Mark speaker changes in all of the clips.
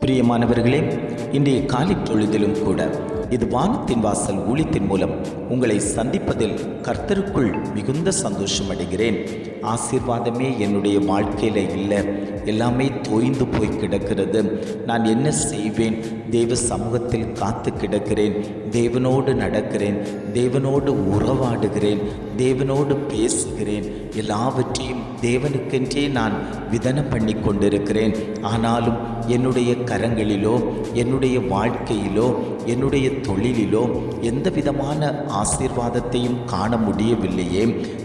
Speaker 1: பிரியமானவர்களே, இன்றைய காலை பொழுதிலும் கூட இது வானத்தின் வாசல் ஊழியத்தின் மூலம் உங்களை சந்திப்பதில் கர்த்தருக்குள் மிகுந்த சந்தோஷம் அடைகிறேன். ஆசீர்வாதமே என்னுடைய வாழ்க்கையில் இல்லை, எல்லாமே தோய்ந்து போய் கிடக்கிறது. நான் என்ன செய்வேன்? தேவ சமூகத்தில் காத்து கிடக்கிறேன், தேவனோடு நடக்கிறேன், தேவனோடு உறவாடுகிறேன், தேவனோடு பேசுகிறேன், எல்லாவற்றையும் தேவனுக்கென்றே நான் விதனை பண்ணி கொண்டிருக்கிறேன். ஆனாலும் என்னுடைய கரங்களிலோ, என்னுடைய வாழ்க்கையிலோ, என்னுடைய தொழிலிலோ எந்த விதமான ஆசீர்வாதத்தையும் காண முடியவில்லையே.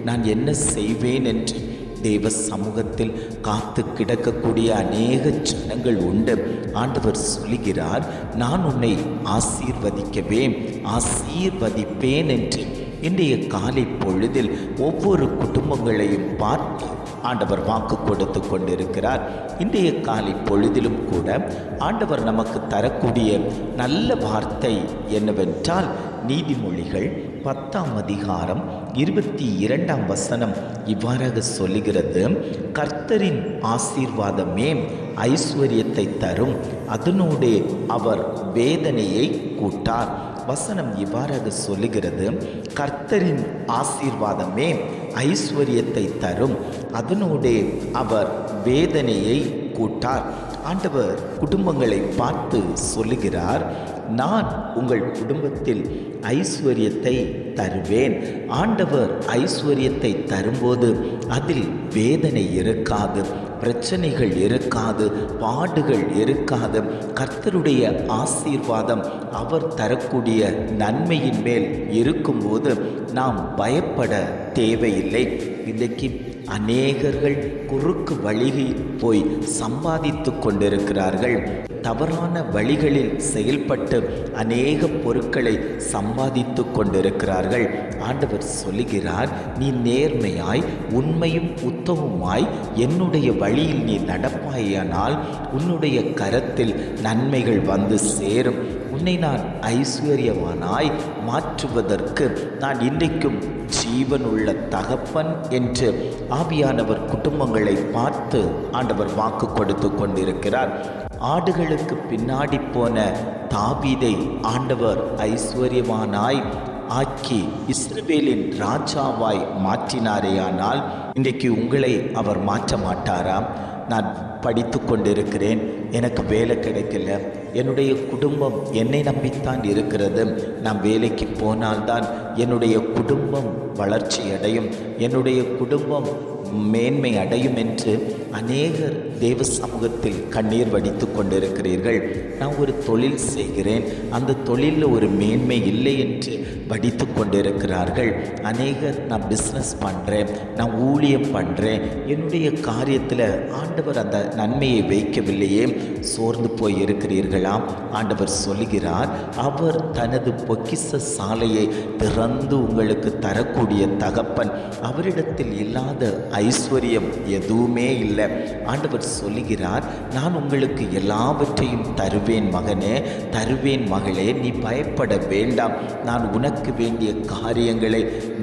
Speaker 1: நான் என்ன செய்வேன் என்று தேவ சமூகத்தில் காத்து கிடக்கக்கூடிய அநேக ஜனங்கள் உண்டு. ஆண்டவர் சொல்லுகிறார், நான் உன்னை ஆசீர்வதிப்பேன் என்று இன்றைய காலை பொழுதில் ஒவ்வொரு குடும்பங்களையும் பார்த்து ஆண்டவர் வாக்கு கொடுத்து கொண்டிருக்கிறார். இன்றைய காலை பொழுதிலும் கூட ஆண்டவர் நமக்கு தரக்கூடிய நல்ல வார்த்தை என்னவென்றால், நீதிமொழிகள் 10ஆம் அதிகாரம் 22ஆம் வசனம் இவ்வாறாக சொல்லுகிறது, கர்த்தரின் ஆசீர்வாதமே ஐஸ்வர்யத்தை தரும், அதனோடே அவர் வேதனையை கூட்டார். வசனம் இவ்வாறாக சொல்லுகிறது, கர்த்தரின் ஆசீர்வாதமே ஐஸ்வர்யத்தை தரும், அதனோடே அவர் வேதனையை கூட்டார். ஆண்டவர் குடும்பங்களை பார்த்து சொல்லுகிறார், நான் உங்கள் குடும்பத்தில் ஐஸ்வர்யத்தை தருவேன். ஆண்டவர் ஐஸ்வர்யத்தை தரும்போது அதில் வேதனை இருக்காது, பிரச்சனைகள் இருக்காது, பாடுகள் இருக்காது. கர்த்தருடைய ஆசீர்வாதம் அவர் தரக்கூடிய நன்மையின் மேல் இருக்கும்போது நாம் பயப்பட தேவையில்லை. இன்றைக்கு அநேகர்கள் குறுக்கு வழியில் போய் சம்பாதித்து கொண்டிருக்கிறார்கள். தவறான வழிகளில் செயல்பட்டு அநேக பொருட்களை சம்பாதித்து கொண்டிருக்கிறார்கள். ஆண்டவர் சொல்லுகிறார், நீ நேர்மையாய் உண்மையும் உத்தமமாய் என்னுடைய வழியில் நீ நடப்பாயானால் உன்னுடைய கரத்தில் நன்மைகள் வந்து சேரும். உன்னை நான் ஐஸ்வர்யவானாய் மாற்றுவதற்கு நான் இன்றைக்கும் ஜீவனுள்ள தகப்பன் என்று ஆவியானவர் குடும்பங்களை பார்த்து ஆண்டவர் வாக்கு கொடுத்து கொண்டிருக்கிறார். ஆடுகளுக்கு பின்னாடி போன தாவீதை ஆண்டவர் ஐஸ்வர்யவானாய் ஆக்கி இஸ்ரவேலின் ராஜாவாய் மாற்றினாரேயானால் இன்றைக்கு உங்களை அவர் மாற்ற மாட்டாரா? நான் படித்து கொண்டிருக்கிறேன், எனக்கு வேலை கிடைக்கல, என்னுடைய குடும்பம் என்னை நம்பித்தான் இருக்கிறது, நான் வேலைக்கு போனால்தான் என்னுடைய குடும்பம் வளர்ச்சி அடையும், என்னுடைய குடும்பம் மேன்மை அடையும் என்று அநேகர் தேவ சமூகத்தில் கண்ணீர் வடித்து கொண்டிருக்கிறீர்கள். நான் ஒரு தொழில் செய்கிறேன், அந்த தொழிலில் ஒரு மேன்மை இல்லை என்று வடித்து கொண்டிருக்கிறார்கள். அநேகர் நான் பிஸ்னஸ் பண்ணுறேன், நான் ஊழியம் பண்ணுறேன், என்னுடைய காரியத்தில் ஆண்டவர் அந்த நன்மையை வைக்கவில்லையே, சோர்ந்து போய் இருக்கிறீர்களாம். ஆண்டவர் சொல்லுகிறார், அவர் தனது பொக்கிஷ சாலையை திறந்து உங்களுக்கு தரக்கூடிய தகப்பன். அவரிடத்தில் இல்லாத ஐஸ்வர்யம் எதுவுமே இல்லை. ஆண்டவர் சொல்லுகிறார், நான் உங்களுக்கு எல்லாவற்றையும் தருவேன் மகனே, தருவேன் மகளே, நீ பயப்பட வேண்டாம். நான் உனக்கு வேண்டிய காரியங்களை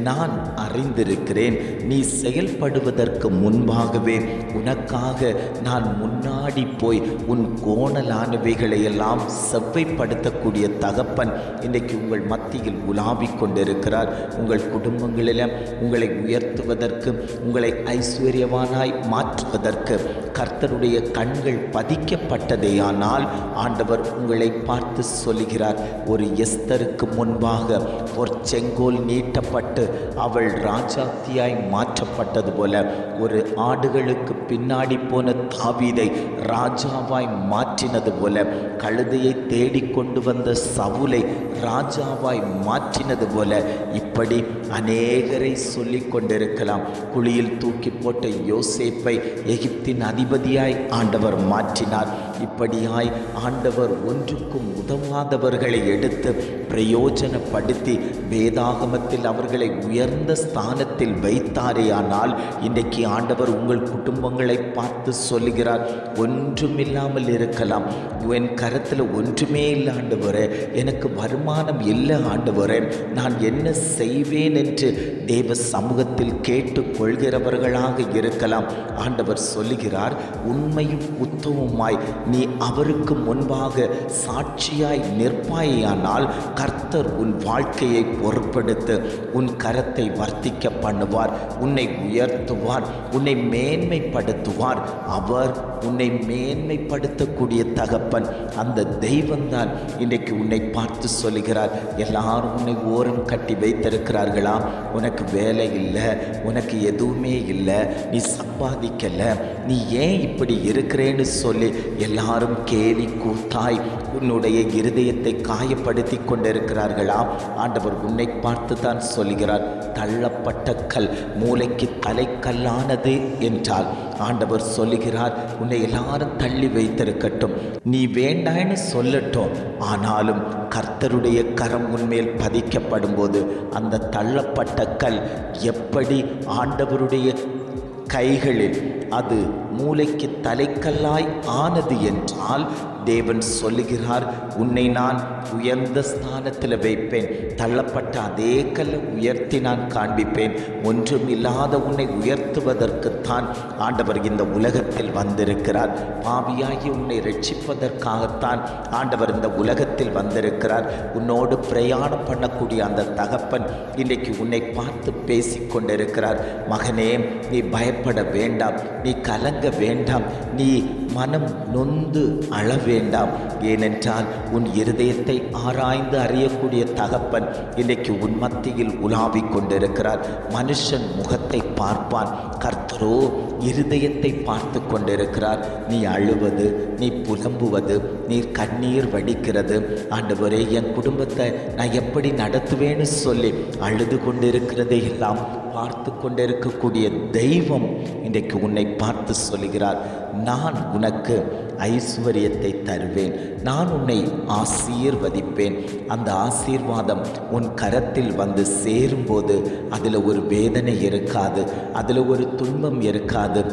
Speaker 1: நான் அறிந்திருக்கிறேன். நீ செயல்படுவதற்கு முன்பாகவே உனக்காக நான் முன்னாடி போய் உன் கோணலானவைகளை எல்லாம் செவ்வைப்படுத்தக்கூடிய தகப்பன் இன்றைக்கு உங்கள் மத்தியில் உலாவிக் கொண்டிருக்கிறார். உங்கள் குடும்பங்களில் உங்களை உயர்த்துவதற்கு, உங்களை ஐஸ்வர்யவானாய் மாற்றுவதற்கு கர்த்தருடைய கண்கள் பதிக்கப்பட்டதேயானால் ஆண்டவர் உங்களை பார்த்து சொல்லுகிறார், ஒரு எஸ்தருக்கு முன்பாக ஒரு செங்கோல் நீட்டப்பட்டு அவள் ராஜாத்தியாய் மாற்றப்பட்டது போல, ஒரு ஆடுகளுக்கு பின்னாடி போன தாவீதை ராஜாவாய் மாற்றினது போல, கழுதையை தேடிக்கொண்டு வந்த சவுலை ராஜாவாய் மாற்றினது போல, இப்படி அநேகரை சொல்லிக் கொண்டிருக்கலாம். குழியில் தூக்கி போட்ட யோசேப்பை எகிப்தின் அதிபதியாய் ஆண்டவர் மாற்றினார். இப்படியாய் ஆண்டவர் ஒன்றுக்கும் உதவாதவர்களை எடுத்து பிரயோஜனப்படுத்தி வேதாகமத்தில் அவர்களை உயர்ந்த ஸ்தானத்தில் வைத்தாரேயானால் இன்றைக்கு ஆண்டவர் உங்கள் குடும்பங்களை பார்த்து சொல்லுகிறார், ஒன்றுமில்லாமல் இருக்கலாம், என் கரத்தில் ஒன்றுமே இல்லை ஆண்டவரே, எனக்கு வருமானம் இல்லை ஆண்டவரே, நான் என்ன செய்வேன் என்று தேவ சமூகத்தில் கேட்டுக்கொள்கிறவர்களாக இருக்கலாம். ஆண்டவர் சொல்லுகிறார், உண்மையும் உத்தமமாய் நீ அவருக்கு முன்பாக சாட்சியாய் நிற்பாயானால் கர்த்தர் உன் வாழ்க்கையை பொறுப்பெடுத்து உன் கரத்தை வர்த்திக்க பண்ணுவார், உன்னை உயர்த்துவார், உன்னை மேன்மைப்படுத்துவார். அவர் உன்னை மேன்மைப்படுத்தக்கூடிய தகப்பன். அந்த தெய்வம்தான் இன்றைக்கு உன்னை பார்த்து சொல்லுகிறார். எல்லாரும் உன்னை ஓரம் கட்டி வைத்திருக்கிறார்களா? உனக்கு வேலை இல்லை, உனக்கு எதுவுமே இல்லை, நீ சம்பாதிக்கலை, நீ ஏன் இப்படி இருக்கிறேன்னு சொல்லி எல்லாரும் கேலி கூத்தாய் உன்னுடைய இருதயத்தை காயப்படுத்தி கொண்டிருக்கிறார்களா? ஆண்டவர் உன்னை பார்த்து தான் சொல்கிறார், தள்ளப்பட்ட கல் மூளைக்கு தலைக்கல்லானது என்றால் ஆண்டவர் சொல்லுகிறார், உன்னை எல்லாரும் தள்ளி வைத்திருக்கட்டும், நீ வேண்டான்னு சொல்லட்டும், ஆனாலும் கர்த்தருடைய கரம் உன்மேல் பதிக்கப்படும் போது அந்த தள்ளப்பட்ட கல் எப்படி ஆண்டவருடைய கைகளில் அது மூளைக்கு தலைக்கல்லாய் ஆனது என்றால் தேவன் சொல்லுகிறார், உன்னை நான் உயர்ந்த ஸ்தானத்தில் வைப்பேன், தள்ளப்பட்ட அதே கல்லை உயர்த்தி நான் காண்பிப்பேன். ஒன்றும் இல்லாத உன்னை உயர்த்துவதற்குத்தான் ஆண்டவர் இந்த உலகத்தில் வந்திருக்கிறார். பாவியாகி உன்னை ரட்சிப்பதற்காகத்தான் ஆண்டவர் இந்த உலகத்தில் வந்திருக்கிறார். உன்னோடு பிரயாணம் பண்ணக்கூடிய அந்த தகப்பன் இன்றைக்கு உன்னை பார்த்து பேசிக்கொண்டிருக்கிறார். மகனே, நீ பயப்பட வேண்டாம், நீ கலங்க வேண்டாம், நீ மனம் நொந்து அழ வேண்டாம். ஏனென்றால் உன் இருதயத்தை ஆராய்ந்து அறியக்கூடிய தகப்பன் இன்றைக்கு உன் மத்தியில் உலாவிக் கொண்டிருக்கிறார். மனுஷன் முகத்தை பார்ப்பான், கர்த்தரோ இருதயத்தை பார்த்து கொண்டிருக்கிறார். நீ அழுவது, நீ புலம்புவது, நீ கண்ணீர் வடிக்கிறது, ஆண்டவரே என் குடும்பத்தை நான் எப்படி நடத்துவேன்னு சொல்லி அழுது கொண்டிருக்கிறதை எல்லாம் பார்த்து கொண்டிருக்கக்கூடிய தெய்வம் இன்றைக்கு உன்னை பார்த்து சொல்கிறார், நான் உனக்கு ஐஸ்வர்யத்தை தருவேன், நான் உன்னை ஆசீர்வதிப்பேன். அந்த ஆசீர்வாதம் உன் கரத்தில் வந்து சேரும்போது அதில் ஒரு வேதனை இருக்காது, அதில் ஒரு துன்பம் இருக்காது.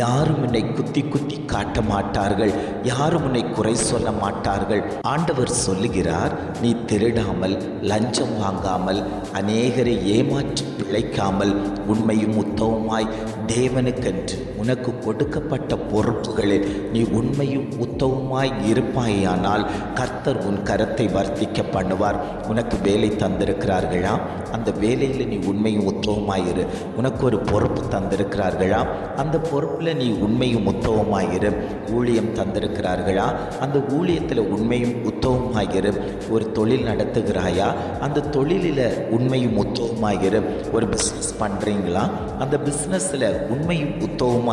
Speaker 1: யாரும் உன்னை குத்தி குத்தி காட்ட மாட்டார்கள், யாரும் உன்னை குறை சொல்ல மாட்டார்கள். ஆண்டவர் சொல்லுகிறார், நீ திருடாமல், லஞ்சம் வாங்காமல், அநேகரை ஏமாற்றி பிழைக்காமல், உண்மையும் உத்தவமாய் தேவனுக்கென்று உனக்கு கொடுக்கப்பட்ட பொறுப்புகளில் நீ உண்மையும் உத்தவமாய் இருப்பாயானால் கர்த்தர் உன் கரத்தை வர்த்திக்க பண்ணுவார். உனக்கு வேலை தந்திருக்கிறார்களா? அந்த வேலையில் நீ உண்மையும் உத்தவமாயிரு. உனக்கு ஒரு பொறுப்பு தந்திருக்கிறார்களா? அந்த பொறுப்பில் நீ உண்மையும் உத்தவமாயிரு. ஊழியம் தந்திருக்கிறார்களா? அந்த ஊழியத்தில் உண்மையும் உத்தவமாயிரு. ஒரு தொழில் நடத்துகிறாயா? அந்த தொழிலில் உண்மையும் உத்தவமாயிரு. ஒரு பிஸ்னஸ் பண்ணுறீங்களா? அந்த பிஸ்னஸில் உண்மையும் உத்தவமாயிரு.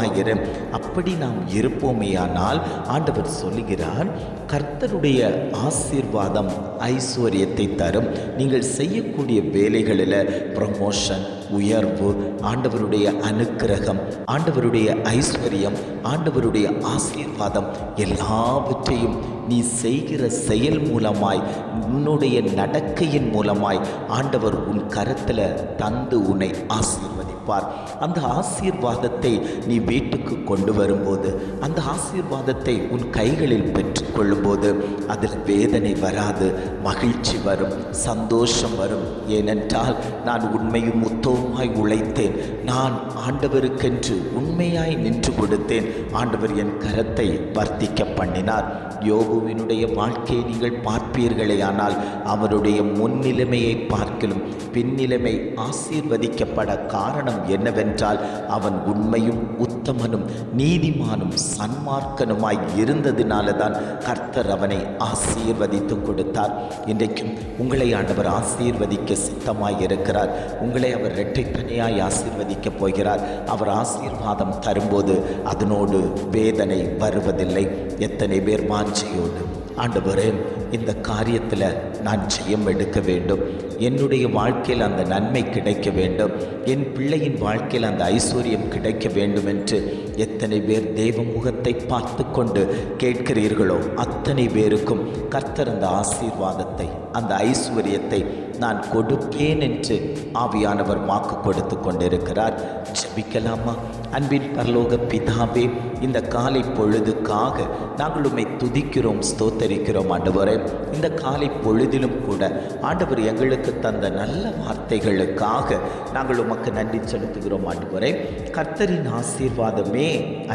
Speaker 1: அப்படி நாம் இருப்போமேயானால் ஆண்டவர் சொல்லுகிறார், கர்த்தருடைய ஆசீர்வாதம் ஐஸ்வர்யத்தை தரும். நீங்கள் செய்யக்கூடிய வேலைகளில் ப்ரமோஷன், உயர்வு, ஆண்டவருடைய அனுக்கிரகம், ஆண்டவருடைய ஐஸ்வர்யம், ஆண்டவருடைய ஆசீர்வாதம் எல்லாவற்றையும் நீ செய்கிற செயல் மூலமாய், உன்னுடைய நடக்கையின் மூலமாய் ஆண்டவர் உன் கரத்தில் தந்து உன்னை ஆசீர்வதிப்பார். அந்த ஆசீர்வாதத்தை நீ வீட்டுக்கு கொண்டு வரும்போது, அந்த ஆசீர்வாதத்தை உன் கைகளில் பெற்றுக்கொள்ளும்போது அதில் வேதனை வராது, மகிழ்ச்சி வரும், சந்தோஷம் வரும். ஏனென்றால் நான் உண்மையும் உத்தவமாய் உழைத்தேன், நான் ஆண்டவருக்கென்று உண்மையாய் நின்று கொடுத்தேன், ஆண்டவர் என் கரத்தை வர்த்திக்க பண்ணினார். யோபுவினுடைய வாழ்க்கையை நீங்கள் பார்ப்பீர்களேயானால் அவருடைய முன்னிலைமையை பார்க்கிலும் பின்னிலைமை ஆசீர்வதிக்கப்பட காரணம் என்னவென்றால் அவன் உண்மையும் உத்தமனும் நீதிமானும் சன்மார்க்கனுமாய் இருந்ததினால தான் கர்த்தர் அவனை ஆசீர்வதித்து கொடுத்தார். இன்றைக்கும் உங்களை ஆண்டவர் ஆசீர்வதிக்க சித்தமாய் இருக்கிறார். உங்களை அவர் இரட்டைப்பனையாய் ஆசீர்வதிக்கப் போகிறார். அவர் ஆசீர்வாதம் தரும்போது அதனோடு வேதனை வருவதில்லை. எத்தனை பேர் வாஞ்சையோடு, ஆண்டவரே இந்த காரியத்தில் நான் ஜெயம் எடுக்க வேண்டும், என்னுடைய வாழ்க்கையில் அந்த நன்மை கிடைக்க வேண்டும், என் பிள்ளையின் வாழ்க்கையில் அந்த ஐஸ்வர்யம் கிடைக்க வேண்டும் என்று எத்தனை பேர் தேவ முகத்தை பார்த்து கொண்டு கேட்கிறீர்களோ அத்தனை பேருக்கும் கர்த்தர் அந்த ஆசீர்வாதத்தை, அந்த ஐஸ்வர்யத்தை நான் கொடுப்பேன் என்று ஆவியானவர் வாக்கு கொடுத்து கொண்டிருக்கிறார். ஜெபிக்கலாமா? அன்பின் பரலோக பிதாவே, இந்த காலை பொழுதுக்காக நாங்கள் உம்மை துதிக்கிறோம், ஸ்தோத்தரிக்கிறோம் ஆண்டவரே. இந்த காலை பொழுதிலும் கூட ஆண்டவர் எங்களுக்கு தந்த நல்ல வார்த்தைகளுக்காக நாங்கள் உமக்கு நன்றி செலுத்துகிறோம் ஆண்டவரே. கர்த்தரின் ஆசீர்வாதமே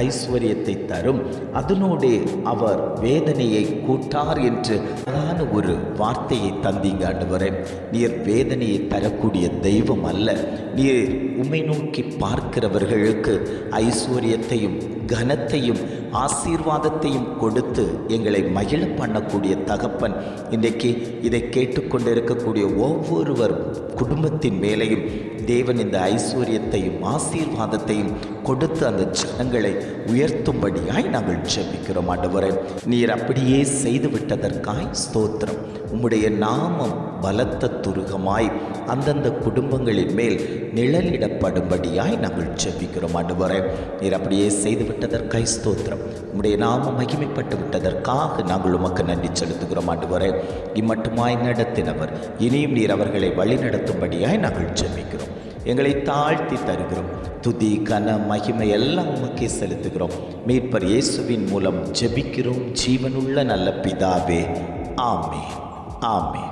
Speaker 1: ஐஸ்வர்யத்தை தரும், அதனோடே அவர் வேதனையை கூட்டார் என்று அழகான ஒரு வார்த்தையை தந்தீங்க ஆண்டவரே. நீர் வேதனையை தரக்கூடிய தெய்வம் அல்ல. நீர் உம்மை நோக்கி பார்க்கிறவர்களுக்கு ஐஸ்வர்யத்தையும் கனத்தையும் ஆசீர்வாதத்தையும் கொடுத்து எங்களை மகிழ பண்ணக்கூடிய தகப்பன். இன்றைக்கு இதை கேட்டுக்கொண்டிருக்கக்கூடிய ஒவ்வொருவர் குடும்பத்தின் மேலேயும் தேவன் இந்த ஐஸ்வர்யத்தையும் ஆசீர்வாதத்தையும் கொடுத்து அந்த ஜனங்களை உயர்த்தும்படியாய் நாங்கள் ஜெபிக்கிறோம் ஆண்டவரே. நீர் அப்படியே செய்து விட்டதற்காய் ஸ்தோத்திரம். உம்முடைய நாமம் பலத்த துருகமாய் அந்தந்த குடும்பங்களின் மேல் நிழலிடப்படும்படியாய் நாங்கள் ஜெபிக்கிறோம் ஆண்டவரே. நீர் அப்படியே செய்து விட்டதற்காய் ஸ்தோத்திரம். உம்முடைய நாமம் மகிமைப்பட்டு விட்டதற்காக நாங்கள் உமக்கு நன்றி செலுத்துகிறோம் ஆண்டவரே. இம்மட்டுமாய் நடத்தினவர், இனியும் நீர் அவர்களை வழி நடத்தும்படியாய் நாங்கள் ஜெபிக்கிறோம். எங்களை தாழ்த்தி தருகிறோம். துதி கன மகிமை எல்லாம் உமக்கே செலுத்துகிறோம். மீட்பர் இயேசுவின் மூலம் ஜெபிக்கிறோம் ஜீவனுள்ள நல்ல பிதாவே. ஆமென், ஆமென்.